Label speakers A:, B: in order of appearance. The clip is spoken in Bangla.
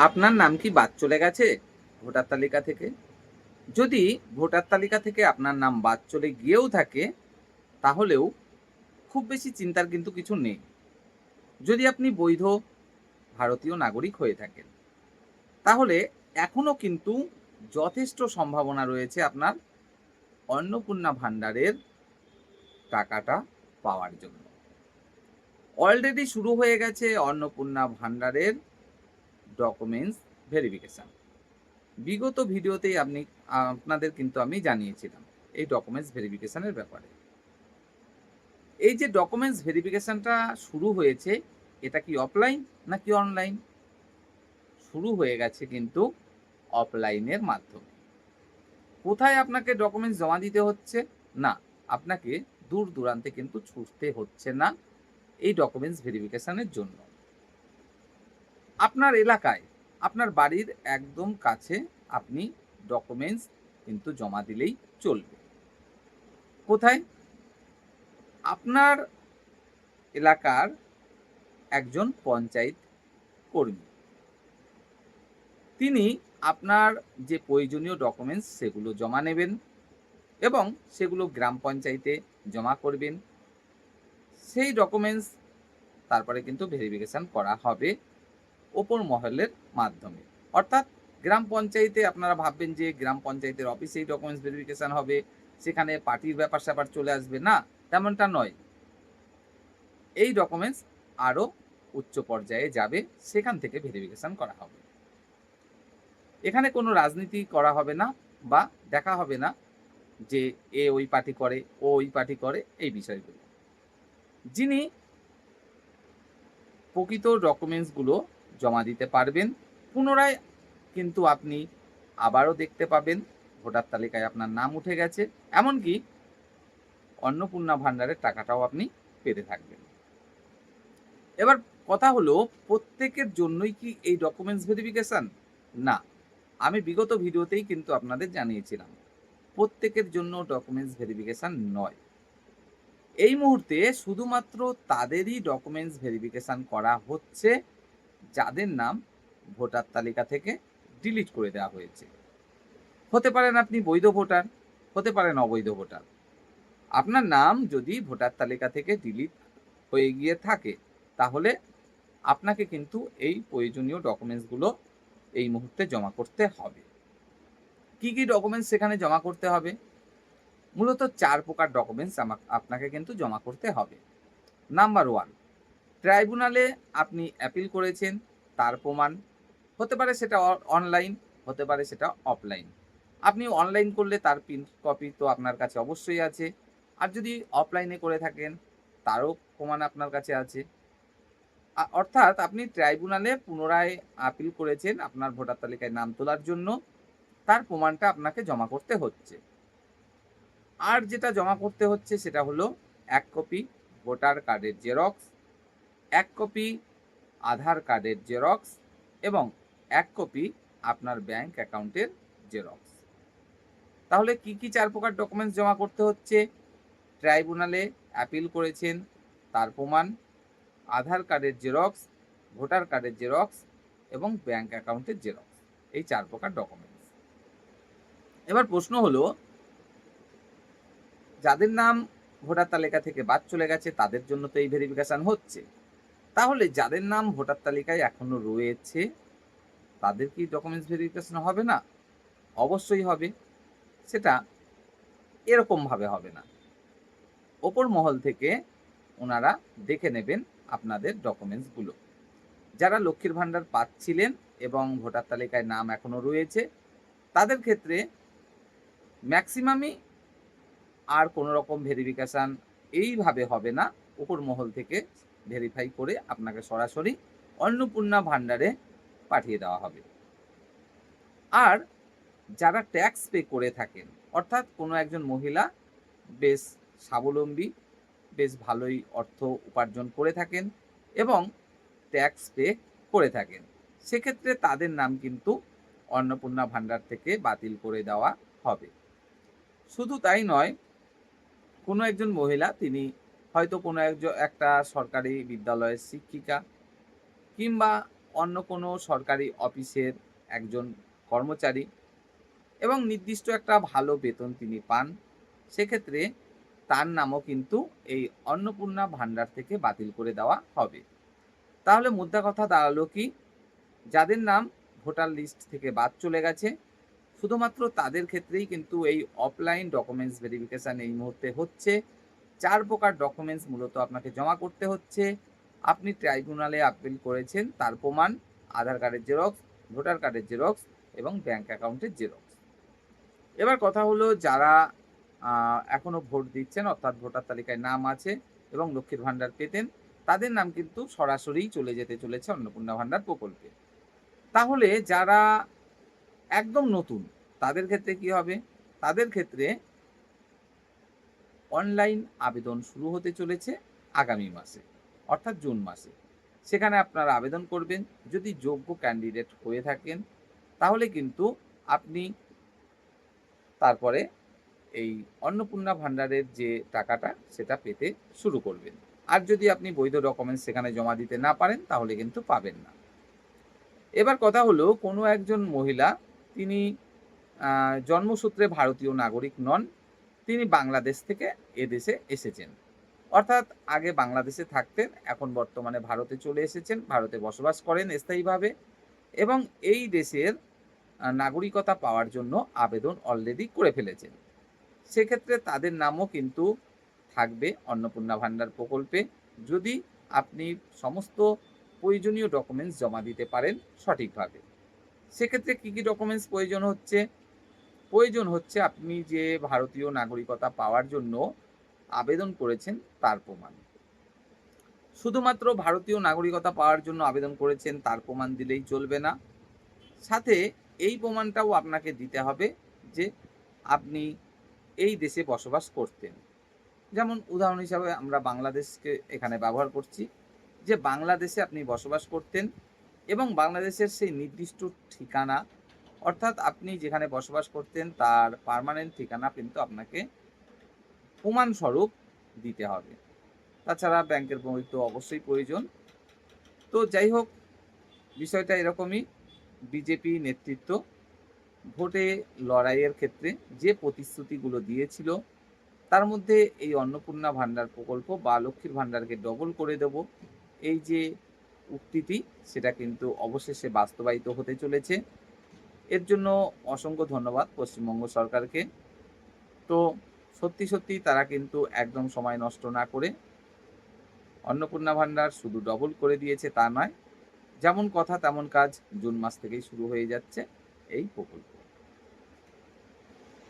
A: আপনার নাম কি বাদ চলে গেছে ভোটার তালিকা থেকে? যদি ভোটার তালিকা থেকে আপনার নাম বাদ চলে গিয়েও থাকে, তাহলেও খুব বেশি চিন্তার কিন্তু কিছু নেই। যদি আপনি বৈধ ভারতীয় নাগরিক হয়ে থাকেন, তাহলে এখনো কিন্তু যথেষ্ট সম্ভাবনা রয়েছে আপনার অন্নপূর্ণা ভাণ্ডারের টাকাটা পাওয়ার জন্য। অলরেডি শুরু হয়ে গেছে অন্নপূর্ণা ভাণ্ডারের ডকুমেন্টস ভেরিফিকেশন। বিগত ভিডিওতেই আপনাদের কিন্তু আমি জানিয়েছিলাম এই ডকুমেন্টস ভেরিফিকেশনের ব্যাপারে। এই যে ডকুমেন্টস ভেরিফিকেশনটা শুরু হয়েছে, এটা কি অফলাইন নাকি অনলাইন? শুরু হয়ে গেছে কিন্তু অফলাইনের মাধ্যমে। কোথায় আপনাকে ডকুমেন্টস জমা দিতে হচ্ছে? না, আপনাকে দূর দূরান্তে কিন্তু ছুটতে হচ্ছে না এই ডকুমেন্টস ভেরিফিকেশনের জন্য। আপনার এলাকায়, আপনার বাড়ির একদম কাছে আপনি ডকুমেন্টস কিন্তু জমা দিলেই চলবে। কোথায়? আপনার এলাকার একজন পঞ্চায়েত কর্মী, তিনি আপনার যে প্রয়োজনীয় ডকুমেন্টস সেগুলো জমা নেবেন এবং সেগুলো গ্রাম পঞ্চায়েতে জমা করবেন। সেই ডকুমেন্টস তারপরে কিন্তু ভেরিফিকেশন করা হবে ওপর মহলের মাধ্যমে। অর্থাৎ গ্রাম পঞ্চায়েতে আপনারা ভাববেন যে গ্রাম পঞ্চায়েতের অফিসেই ডকুমেন্টস ভেরিফিকেশন হবে, সেখানে পার্টির ব্যাপার স্যাপার চলে আসবে, না, তেমনটা নয়। এই ডকুমেন্টস আরও উচ্চ পর্যায়ে যাবে, সেখান থেকে ভেরিফিকেশন করা হবে। এখানে কোনো রাজনীতি করা হবে না বা দেখা হবে না যে এ ওই পার্টি করে, ও ওই পার্টি করে, এই বিষয়গুলো। যিনি প্রকৃত ডকুমেন্টসগুলো জমা দিতে পারবেন, পুনরায় কিন্তু আপনি আবারও দেখতে পাবেন ভোটার তালিকায় আপনার নাম উঠে গেছে, এমনকি অন্নপূর্ণা ভাণ্ডারের টাকাটাও আপনি পেতে থাকবেন। এবার কথা হলো, প্রত্যেকের জন্যই কি এই ডকুমেন্টস ভেরিফিকেশন? না, আমি বিগত ভিডিওতেই কিন্তু আপনাদের জানিয়েছিলাম প্রত্যেকের জন্য ডকুমেন্টস ভেরিফিকেশন নয়। এই মুহূর্তে শুধুমাত্র তাদেরই ডকুমেন্টস ভেরিফিকেশন করা হচ্ছে যাদের নাম ভোটার তালিকা থেকে ডিলিট করে দেওয়া হয়েছে। হতে পারেন আপনি বৈধ ভোটার, হতে পারেন অবৈধ ভোটার। আপনার নাম যদি ভোটার তালিকা থেকে ডিলিট হয়ে গিয়ে থাকে, তাহলে আপনাকে কিন্তু এই প্রয়োজনীয় ডকুমেন্টসগুলো এই মুহূর্তে জমা করতে হবে। কি কি ডকুমেন্টস সেখানে জমা করতে হবে? মূলত 4 প্রকার ডকুমেন্টস আপনাকে কিন্তু জমা করতে হবে। নাম্বার 1, ট্রাইব্যুনালে আপনি অ্যাপিল করেছেন তার প্রমাণ। হতে পারে সেটা অনলাইন, হতে পারে সেটা অফলাইন। আপনি অনলাইন করলে তার প্রিন্ট কপি তো আপনার কাছে অবশ্যই আছে। আর যদি অফলাইনে করে থাকেন, তারও প্রমাণ আপনার কাছে আছে। অর্থাৎ আপনি ট্রাইব্যুনালে পুনরায় আপিল করেছেন আপনার ভোটার তালিকায় নাম তোলার জন্য, তার প্রমাণটা আপনাকে জমা করতে হচ্ছে। আর যেটা জমা করতে হচ্ছে সেটা হলো 1 কপি ভোটার কার্ডের জেরক্স, 1 কপি আধার কার্ডের জেরক্স এবং 1 কপি আপনার ব্যাংক অ্যাকাউন্টের জেরক্স। তাহলে কি কি 4 প্রকার ডকুমেন্টস জমা করতে হচ্ছে? ট্রাইব্যুনালে অ্যাপিল করেছেন তার প্রমাণ, আধার কার্ডের জেরক্স, ভোটার কার্ডের জেরক্স এবং ব্যাংক অ্যাকাউন্টের জেরক্স। এই 4 প্রকার ডকুমেন্টস। এবার প্রশ্ন হলো, যাদের নাম ভোটার তালিকা থেকে বাদ চলে গেছে তাদের জন্য তো এই ভেরিফিকেশন হচ্ছে, তাহলে যাদের নাম ভোটার তালিকায় এখনো রয়েছে তাদের কি ডকুমেন্টস ভেরিফিকেশন হবে না? অবশ্যই হবে। সেটা এরকম ভাবে হবে না। ওপর মহল থেকে ওনারা দেখে নেবেন আপনাদের ডকুমেন্টসগুলো। যারা লক্ষ্মীর ভাণ্ডার পাচ্ছিলেন এবং ভোটার তালিকায় নাম এখনো রয়েছে, তাদের ক্ষেত্রে ম্যাক্সিমামই আর কোনো রকম ভেরিফিকেশান এইভাবে হবে না। উপর মহল থেকে ভেরিফাই করে আপনাকে সরাসরি অন্নপূর্ণা ভাণ্ডারে পাঠিয়ে দেওয়া হবে। আর যারা ট্যাক্স পে করে থাকেন, অর্থাৎ কোনো একজন মহিলা বেশ স্বাবলম্বী, বেশ ভালোই অর্থ উপার্জন করে থাকেন এবং ট্যাক্স পে করে থাকেন, সেক্ষেত্রে তাদের নাম কিন্তু অন্নপূর্ণা ভাণ্ডার থেকে বাতিল করে দেওয়া হবে। শুধু তাই নয়, কোনো একজন মহিলা, তিনি হয়তো কোনো একটা সরকারি বিদ্যালয়ের শিক্ষিকা কিংবা অন্য কোনো সরকারি অফিসের একজন কর্মচারী এবং নির্দিষ্ট একটা ভালো বেতন তিনি পান, সেক্ষেত্রে তার নামও কিন্তু এই অন্নপূর্ণা ভাণ্ডার থেকে বাতিল করে দেওয়া হবে। তাহলে মোদ্দা কথা দাঁড়ালো কি, যাদের নাম ভোটার লিস্ট থেকে বাদ চলে গেছে, শুধুমাত্র তাদের ক্ষেত্রেই কিন্তু এই অফলাইন ডকুমেন্টস ভেরিফিকেশন এই মুহূর্তে হচ্ছে। ৪ প্রকার ডকুমেন্টস মূলত আপনাকে জমা করতে হচ্ছে। আপনি ট্রাইব্যুনালে আপিল করেছেন তার প্রমাণ, আধার কার্ডের জেরক্স, ভোটার কার্ডের জেরক্স এবং ব্যাংক অ্যাকাউন্টের জেরক্স। এবার কথা হলো, যারা এখনো ভোট দিচ্ছেন অর্থাৎ ভোটার তালিকায় নাম আছে এবং লক্ষ্মীর ভাণ্ডার পেতেন, তাদের নাম কিন্তু সরাসরি চলে যেতে চলেছে অন্নপূর্ণা ভাণ্ডার প্রকল্পে। তাহলে যারা একদম নতুন, তাদের ক্ষেত্রে কি হবে? তাদের ক্ষেত্রে অনলাইন আবেদন শুরু হতে চলেছে আগামী মাসে, অর্থাৎ জুন মাসে। সেখানে আপনারা আবেদন করবেন। যদি যোগ্য ক্যান্ডিডেট হয়ে থাকেন, তাহলে কিন্তু আপনি তারপরে এই অন্নপূর্ণা ভাণ্ডারের যে টাকাটা সেটা পেতে শুরু করবেন। আর যদি আপনি বৈধ ডকুমেন্টস সেখানে জমা দিতে না পারেন, তাহলে কিন্তু পাবেন না। এবার কথা হলো, কোনো একজন মহিলা, তিনি জন্মসূত্রে ভারতীয় নাগরিক নন, তিনি বাংলাদেশ থেকে এদেশে এসেছেন। অর্থাৎ আগে বাংলাদেশে থাকতেন, এখন বর্তমানে ভারতে চলে এসেছেন, ভারতে বসবাস করেন স্থায়ীভাবে এবং এই দেশের নাগরিকতা পাওয়ার জন্য আবেদন অলরেডি করে ফেলেছেন। সেক্ষেত্রে তাদের নামও কিন্তু থাকবে অন্নপূর্ণা ভাণ্ডার প্রকল্পে, যদি আপনি সমস্ত প্রয়োজনীয় ডকুমেন্টস জমা দিতে পারেন সঠিকভাবে। সেক্ষেত্রে কী কী ডকুমেন্টস প্রয়োজন হচ্ছে? প্রয়োজন হচ্ছে আপনি যে ভারতীয় নাগরিকতা পাওয়ার জন্য আবেদন করেছেন তার প্রমাণ। শুধুমাত্র ভারতীয় নাগরিকতা পাওয়ার জন্য আবেদন করেছেন তার প্রমাণ দিলেই চলবে না, সাথে এই প্রমাণটাও আপনাকে দিতে হবে যে আপনি এই দেশে বসবাস করতেন। যেমন উদাহরণ হিসাবে আমরা বাংলাদেশকে এখানে ব্যবহার করছি, যে বাংলাদেশে আপনি বসবাস করতেন এবং বাংলাদেশের সেই নির্দিষ্ট ঠিকানা, অর্থাৎ আপনি যেখানে বসবাস করতেন তার পার্মানেন্ট ঠিকানা কিন্তু আপনাকে প্রমাণস্বরূপ দিতে হবে। তাছাড়া ব্যাংকের বই তো অবশ্যই প্রয়োজন। তো যাই হোক, বিষয়টা এরকমই। বিজেপি নেতৃত্ব ভোটে লড়াইয়ের ক্ষেত্রে যে প্রতিশ্রুতিগুলো দিয়েছিল, তার মধ্যে এই অন্নপূর্ণা ভাণ্ডার প্রকল্প বা লক্ষ্মীর ভাণ্ডারকে ডবল করে দেব, এই যে উক্তিটি, সেটা কিন্তু অবশেষে বাস্তবায়িত হতে চলেছে। এর জন্য অসংখ্য ধন্যবাদ পশ্চিমবঙ্গ সরকারকে। তো সত্যি সত্যি তারা কিন্তু একদম সময় নষ্ট না করে অন্নপূর্ণা ভাণ্ডার শুধু ডবল করে দিয়েছে তা নয়, যেমন কথা তেমন কাজ, জুন মাস থেকেই শুরু হয়ে যাচ্ছে এই প্রকল্প।